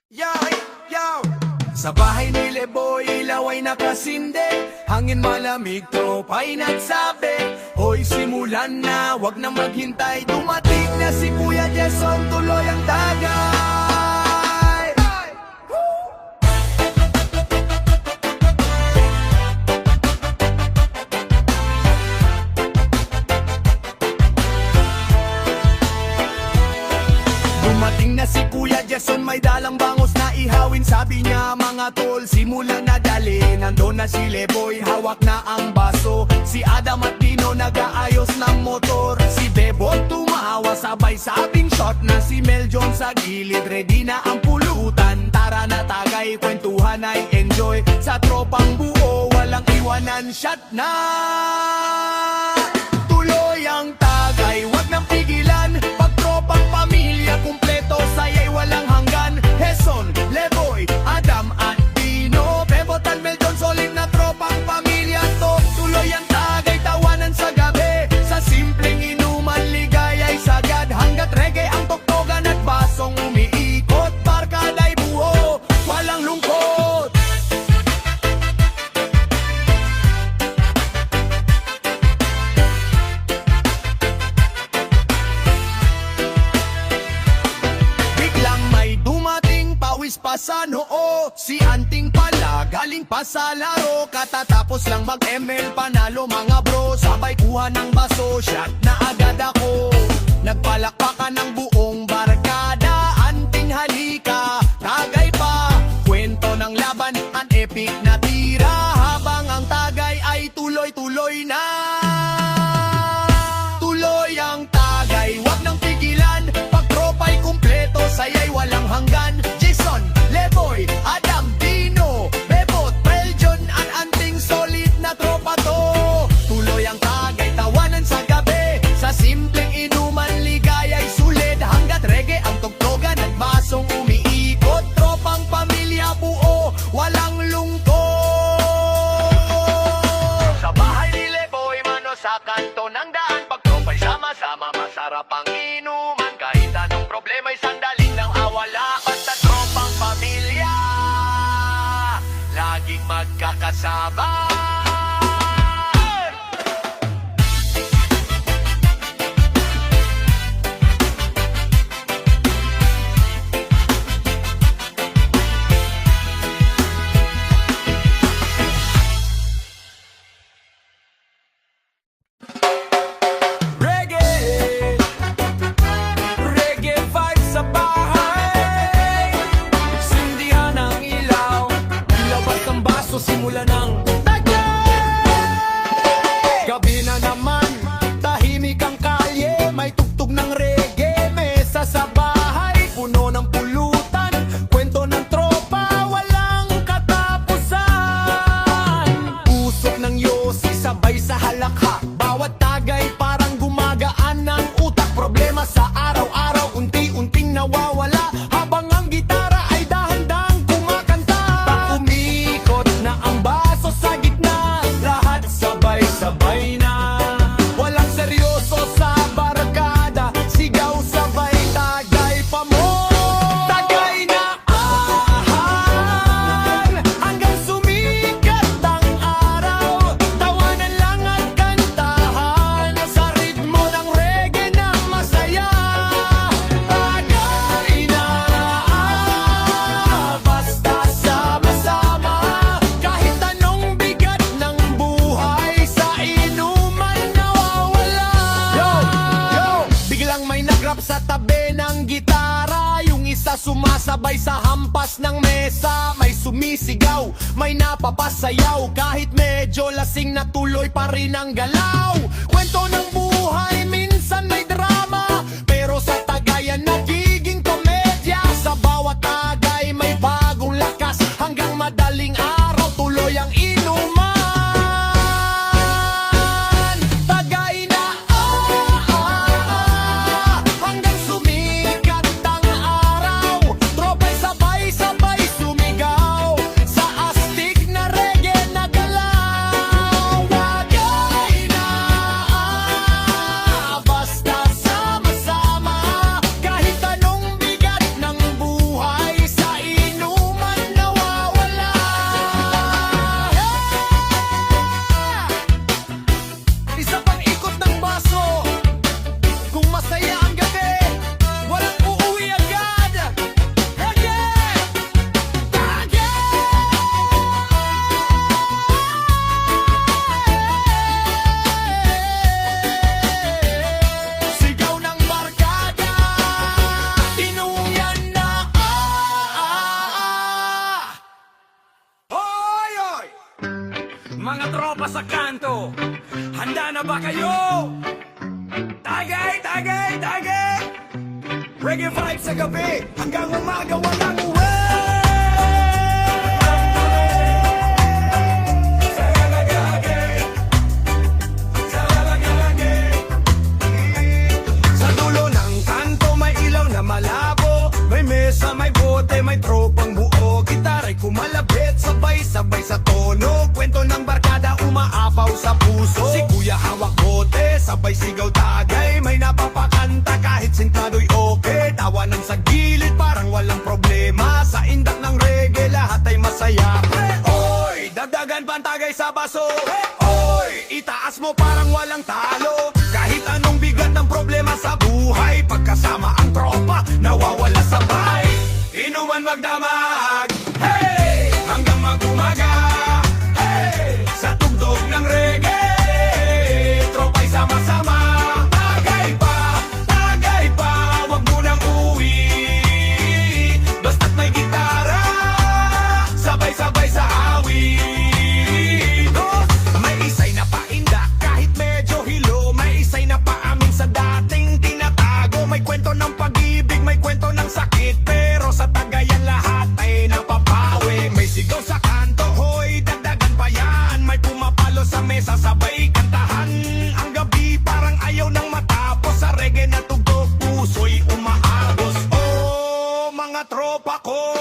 Yo, yo! Sa bahay ni Leboy, ilaw ay nakasinde. Hangin malamig, tropa'y nagsabi, hoy simulan na, wag na maghintay. Dumating na si Kuya Jason, tuloy ang tagay. Dumating na si Kuya Jason, may dalang bangos na ihawin. Sabi niya, mga tol, simulan na dali. Nandun na si Leboy, hawak na ang baso. Si Adam at Dino nag-aayos ng motor. Si Bebot tumawa, sabay sabing shot na. Si Meljon sa gilid, ready na ang pulutan. Tara na tagay, kwentuhan ay enjoy. Sa tropang buo, walang iwanan, shot na. Tuloy ang tagay, wag nang pigilan. Pag tropang pamilya, kumpleto, saya'y walang hanggan. Jason, Leboy, Adam at Dino, Bebot at Meljon, solid na tropang pamilya to. Tuloy ang tagay, tawanan sa gabi. Sa simpleng inuman, ligaya'y sagad. Hanggat reggae ang tuktogan at basong umiikot. Barkada'y buo, walang lungkot. Biglang may dumating, pawis pa sa noo. Si Anting pala, galing pa sa laro. Katatapos lang mag-ML, panalo mga bro. Sabay kuha ng baso, shot na agad ako. Nagpalakpakan ng buong barkada. Anting halika, tagay pa. Kwento ng laban, an epic na tira. Habang ang tagay ay tuloy-tuloy na. Tuloy ang tagay, wag nang pigilan. Pag tropa'y kumpleto, saya'y walang hanggan. Jason, Leboy, Adam, Dino, Bebot, Meljon, an Anting, solid na tropa to. Tuloy ang tagay, tawanan sa gabi. Sa simpleng inuman, ligaya'y sulit. Hanggat reggae ang tugtogan at basong umiikot. Tropang pamilya buo, walang lungkot. Sa bahay ni Leboy, mano sa kanto ng daan. Pag tropa'y sama-sama, masarap ang inuman. Kahit anong problema'y sandaling nang awala. Basta tropang pamilya, laging magkakasama. Reggae, reggae vibes sa bahay. Sindihan ang ilaw, labas ang baso, simula ng tagay. Gabi na naman, tahimik ang kalye. May tugtog ng reggae, mesa sa bahay. Puno ng pulutan, kwento ng tropa, walang katapusan. Usok ng yosi, sabay sa halakha. Bawat tagay parang gumagaan ng utak. Problema sa araw-araw, unti-unting nawawala. Habang ang gitara ay dahan-dahang kumakanta. Pag umikot na ang baso sa gitna, lahat sabay-sabay na. Walang seryoso sa barkada, sigaw sabay, tagay pa mo. Tagay na ahan, hanggang sumikat ang araw. Tawanan lang at kantahan, sa ritmo ng reggae na masaya. Tagay na basta sama-sama. Kahit anong bigat ng buhay, sa inuman nawawala. Yo! Biglang may nagrap sa tabi ng gitara. Yung isa sumasabay sa hampas ng mesa. May sumisigaw, may napapasayaw. Kahit medyo lasing na, tuloy pa rin ang galaw. Kwento ng buhay, minsan may drama, pero sa tagayan nagiging komedya. Sa bawat tagay may bagong lakas, hanggang madaling araw tuloy ang inuman. Tagay na hanggang sumikat ang araw. Tropa'y sabay-sabay sumigaw, sa astig na reggae na galaw. Tagay na basta sa Mga tropa sa kanto, handa na ba kayo? Tagay, tagay, tagay! Reggae vibes sa gabi, hanggang umaga walang uwi! Sa dulo ng kanto may ilaw na malabo, may mesa, may bote, may tropang buo, gitaray kumalabit, sabay-sabay sa tono, kwento ng barkada umaapaw sa puso. Si kuya hawak bote, sabay sigaw tagay, may napapakanta kahit sintado'y okay. Tawanan sa gilid parang walang problema, sa indak ng reggae lahat ay masaya. Oy, dagdagan pa ang tagay sa baso. Oy, itaas mo parang walang talo, kahit anong bigat ng problema sa buhay, pagkasama ang tropa nawawala sabay. Inuman magdamag, hey, hanggang mag-umaga, hey, sa tugtog ng reggae, tropa'y sama-sama. Tagay pa, wag mo nang uwi, basta't may gitara, sabay-sabay sa awit. May isay na painda, kahit medyo hilo, may isay na paamin sa dating tinatago. May kwento ng pag-ibig, may kwento ng sakit, pero sa Tagayan lahat ay napapawi. May sigaw sa kanto, hoy, dagdagan pa yan, may pumapalo sa mesa, sabay kantahan. Ang gabi parang ayaw nang matapos, sa reggae na tugtog, puso'y umaagos. Oh, mga tropa ko,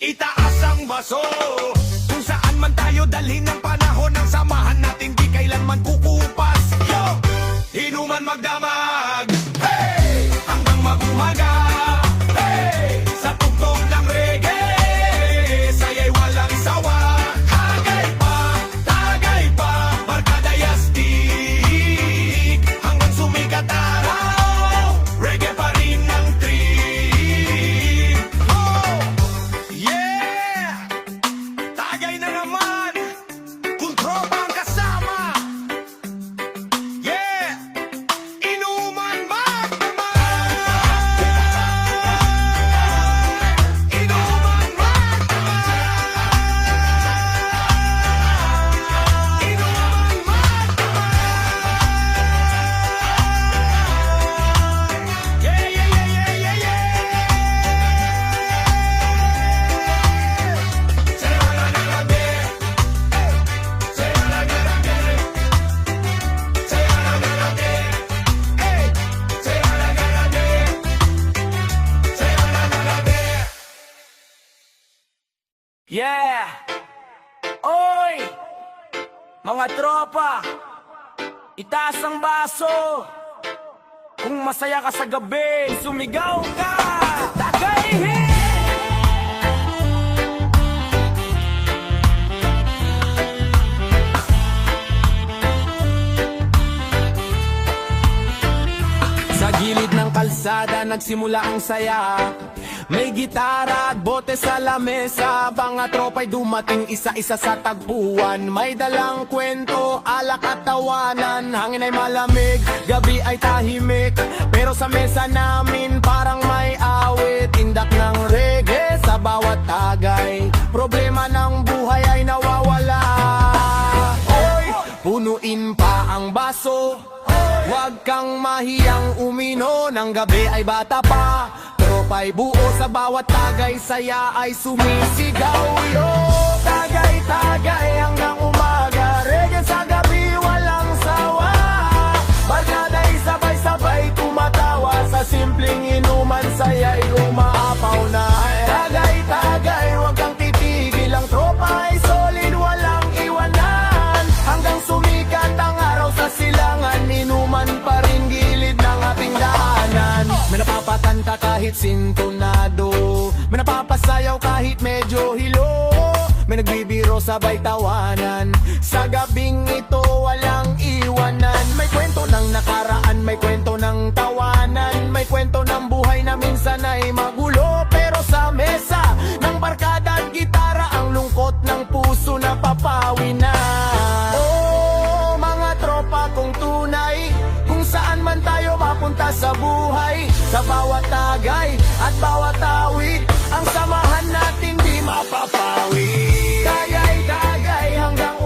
itaas ang baso, kung saan man tayo dalhin ng panahon, ng samahan natin di kailanman kukupas. Yo, inuman magdamag, hey, hanggang mag-umaga, hey, sa tugtog ng reggae, saya'y walang sawa. Tagay pa, barkada yastig, hanggang sumikat araw, reggae pa rin ang trip. Oh, yeah, tagay na naman, kung tropa ang kasama. Yeah, inuman magdamag, inuman magdamag, inuman magdamag. Yeah, yeah, yeah, yeah, yeah, yeah. Say wala na gabi, say wala na gabi, say wala na gabi, hey, say wala na gabi, say wala na gabi. Yeah! Oy! Mga tropa! Itaas ang baso! Kung masaya ka sa gabi, sumigaw ka! Tagay! Sa gilid ng kalsada nagsimula ang saya, may gitara at bote sa lamesa, mga tropa'y dumating isa-isa sa tagpuan. May dalang kwento, alak at tawanan, hangin ay malamig, gabi ay tahimik, pero sa mesa namin parang may awit. Indak ng reggae sa bawat tagay, problema ng buhay ay nawawala. Oy, punuin pa ang baso, huwag kang mahiyang umino, ng gabi ay bata pa, tropa'y buo sa bawat tagay, saya ay sumisigaw. Yo, tagay hanggang umaga, reggae sa gabi walang sawa, barkada'y sabay-sabay tumatawa, sa simpleng inuman saya'y umaapaw na. Tagay, huwag kang titigil, ang tropa ay solid, walang iwanan, hanggang sumikat ang araw sa silangan, inuman pa rin gilid ng ating daanan. May napapatanta kahit sintonado, may napapasayaw kahit medyo hilo, may nagbibiro sabay tawanan, sa gabing ito walang iwanan. May kwento ng nakaraan, may kwento ng tawanan, may kwento ng buhay na minsan ay magulo, pero sa mesa ng barkada at gitara, ang lungkot ng puso na papawi na. Oh, mga tropa kong tunay, kung saan man tayo mapunta sa buhay, sa bawat tagay at bawat awit, ang samahan natin di mapapawi. Tagay hanggang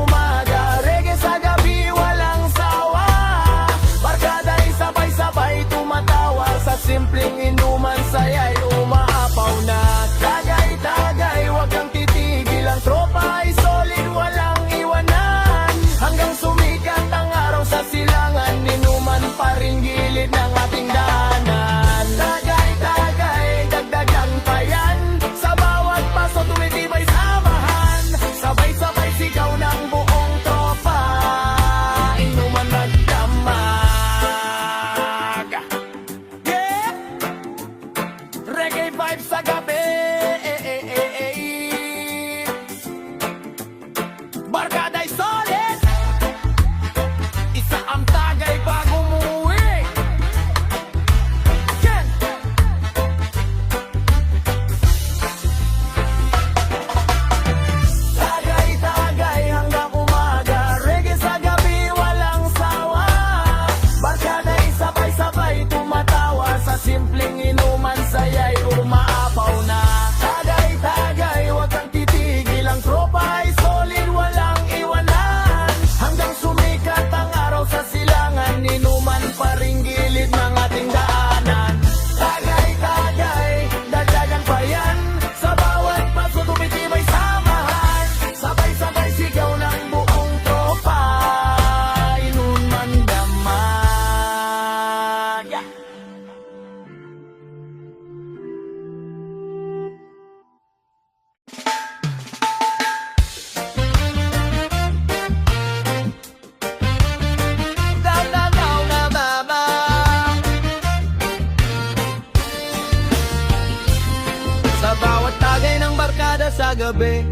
barkada sa gabi.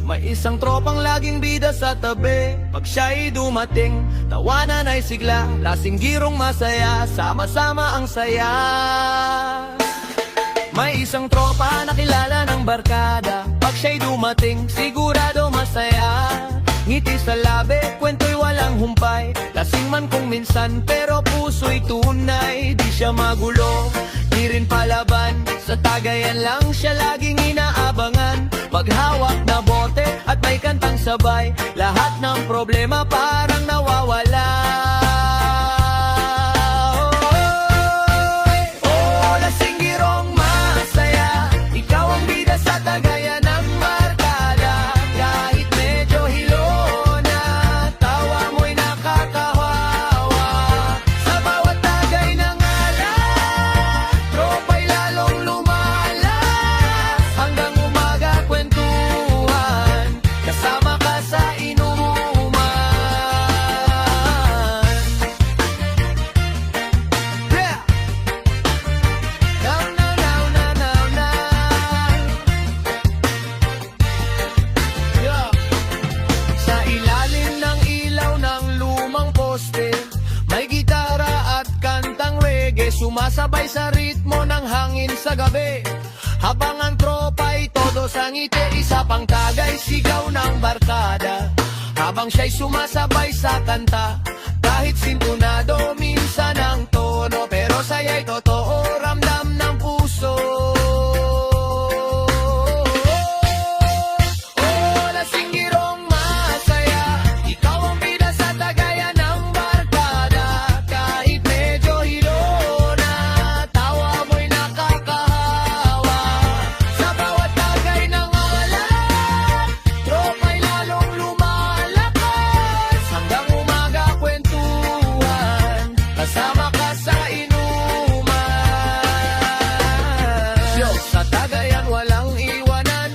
May isang tropang laging bida sa tabi. Pag siya'y dumating, tawanan ay sigla, lasing girong masaya, sama-sama ang saya. May isang tropa na kilala ng barkada. Pag siya'y dumating, sigurado masaya. Ngiti sa labi, kwento'y walang humpay. Lasing man kung minsan, pero puso'y tunay. Di siya magulo, di rin palaban. Sa tagayan lang siya laging inaabangan. Paghawak na bote at may kantang sabay, lahat ng problema parang nawawala. Oh, lasing girong masaya, ikaw ang bida sa tagayan ng barkada. Kahit medyo hilo na, tawa mo'y nakakawawa. Sa bawat tagay ng alak, tropa'y lalong lumalas. Hanggang umaga kwentuhan, kasama ka sa inuman. Yeah! Now, now, now, now, now, now. Yeah. Sa ilalim ng ilaw ng lumang poste, may gitara at kantang reggae, sumasabay sa ritmo ng hangin sa gabi. Habang ang tropa'y todos ang ngiti, isa pang tagay sigaw ng barkada. Habang siya'y sumasabay sa kanta, kahit sintunado minsan ang tono, pero saya'y totoo, ramdam ng puso. Oh, lasing girong masaya, ikaw ang bida sa tagayan ng barkada. Kahit medyo hilo na, tawa mo'y nakakahawa. Sa bawat tagay ng alak, tropa'y lalong lumalakas. Hanggang umaga kwentuhan, kasama ka sa inuman. Yo, sa tagayan walang iwanan,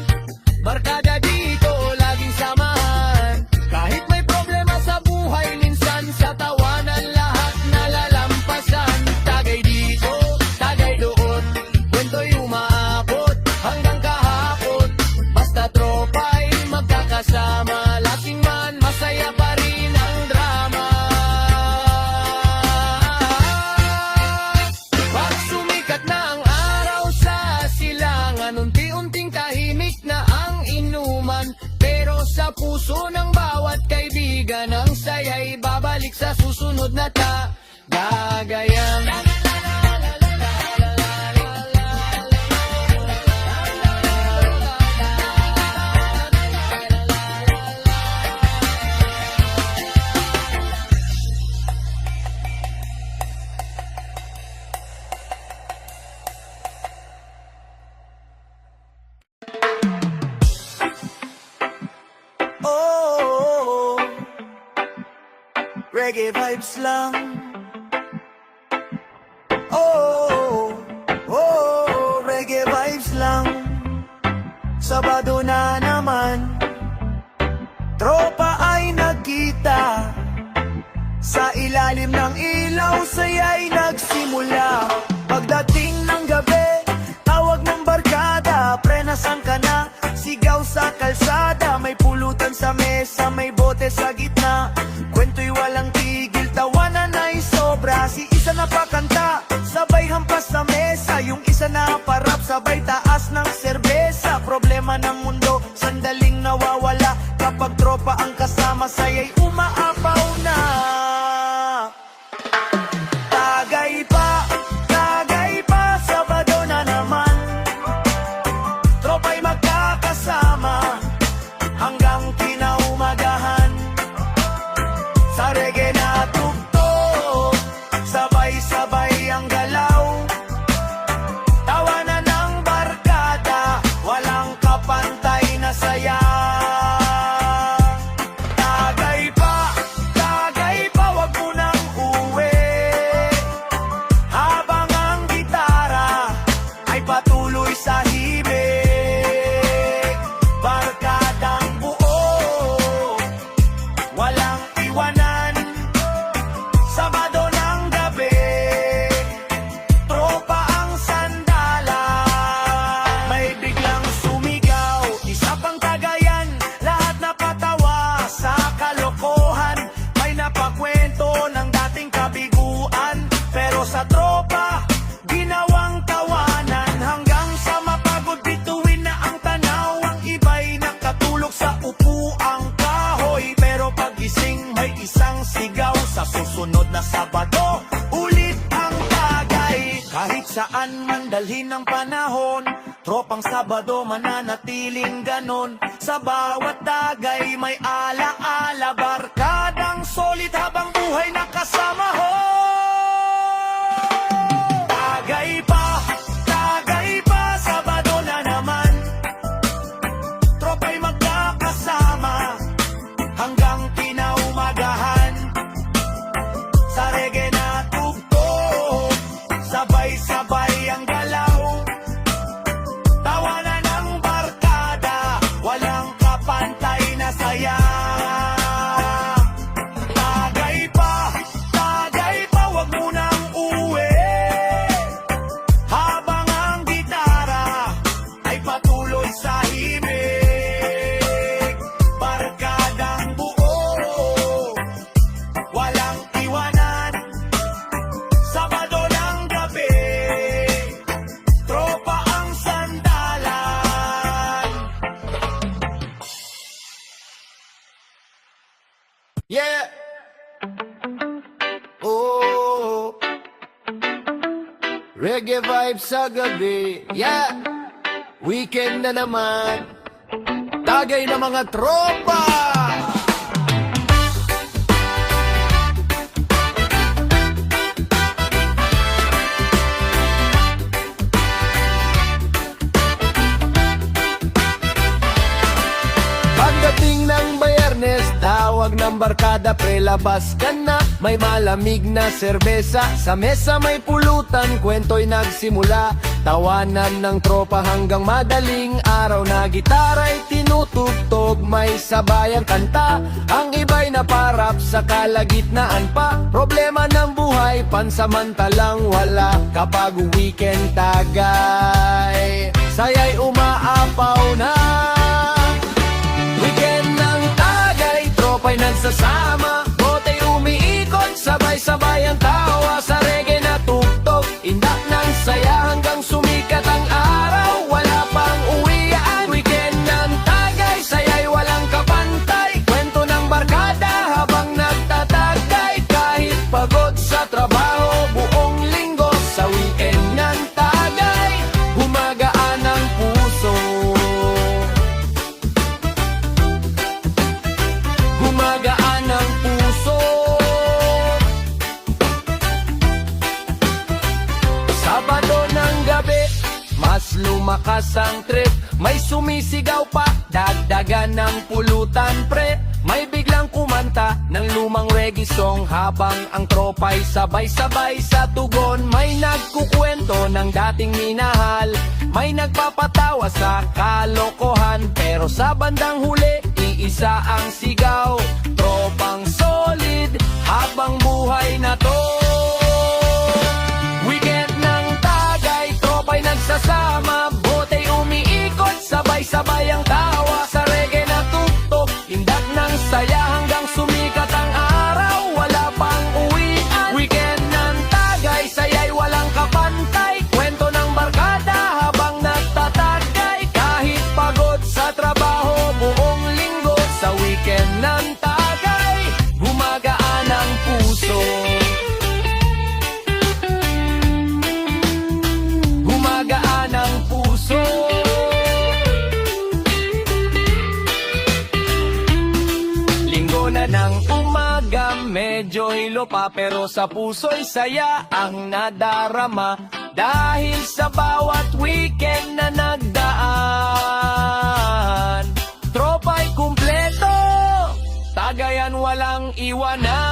barkada dito laging samahan. Kahit may problema sa buhay, minsan sa tawanan lahat nalalampasan. Tagay dito, tagay doon, kwento'y umaabot hanggang kahapon. Basta tropa'y magkakasama, lasing man masaya pa rin ang drama. Pag sumikat na ang araw sa silangan, unti-unting tahimik na ang inuman. Pero sa puso ng bawat kaibigan, ang saya'y babalik sa susunod na tagayan. Oh, reggae vibes lang. Oh, reggae vibes lang. Sabado na naman, tropa ay nagkita. Sa ilalim ng ilaw, saya'y nagsimula. Pagdating ng gabi, tawag ng barkada, prenasan ka na, sigaw sa kalsada. May pulutan sa mesa, may bote sa gitna, kwento'y walang tigil, tawanan ay sobra. Si isa na pakanta, sabay hampas sa mesa. Yung isa na parap, sabay taas ng serbesa. Problema ng mundo, sandaling nawawala. Kapag tropa ang kasama, saya'y umaapaw na. Tagay pa, Sabado na naman, tropa'y magkakasama hanggang kinaumagahan. Sa reggae na tugtog, sabay-sabay ang saan man dalhin ng panahon, tropang Sabado mananatiling ganon. Sa bawat tagay may ala-ala, barkadang solid habang buhay nakasama ho. Tagay pa, Sabado na naman, tropa'y magkakasama hanggang kinaumagahan. Sa reggae na tugtog, sabay-sabay ang galaw, tawanan ng barkada, walang kapantay na saya. Tagay pa, wag munang uwi, habang ang gitara ay patuloy sa himig. Barkadang buo, walang iwanan, Sabado ng gabi, tropa ang sandalan. Yeah! Oh! Reggae vibes sa gabi, yeah! Weekend na naman, tagay na mga tropa! Pagdating ng Biyernes, tawag ng barkada, pre-labas ka na. May malamig na serbesa, sa mesa may pulutan, kwento'y nagsimula. Tawanan ng tropa hanggang madaling araw, na gitara'y tinutugtog, may sabayang kanta. Ang iba'y naparap sa kalagitnaan pa, problema ng buhay pansamantalang wala. Kapag weekend tagay, saya'y umaapaw na. Weekend ng tagay, tropa'y nagsasama, bota'y umiikot, sabay-sabay ang tawa. Sa reggae na tugtog, indak ng saya hanggang sumikat ang araw, wala pang uwian. Weekend ng tagay, saya'y walang kapantay, kwento ng barkada habang nagtatagay. Kahit pagod sa trabaho buong linggo, sa weekend ng tagay, gumagaan ang puso. Gumagaan ang puso. Sabado ng gabi, mas lumakas ang trip, may sumisigaw pa, dagdagan ng pulutan pre. May biglang kumanta ng lumang reggae song, habang ang tropa'y sabay-sabay sa tugon. May nagkukwento ng dating minahal, may nagpapatawa sa kalokohan, pero sa bandang huli, iisa ang sigaw, tropang solid habang buhay na to. Weekend ng tagay, tropa'y nagsasama, bota'y umiikot, sabay-sabay ang tawa. Sa reggae na tugtog, indak ng saya hanggang sumikat ang araw, wala pang uwian. Weekend ng tagay, saya'y walang kapantay, kwento ng barkada habang nagtatagay. Kahit pagod sa trabaho buong linggo, sa weekend ng tagay, gumagaan ang puso. Gumagaan ang puso. Linggo na ng umaga, medyo hilo pa, pero sa puso'y saya ang nadarama, dahil sa bawat weekend na nagdaan. Tropa'y kumpleto, tagayan walang iwanan.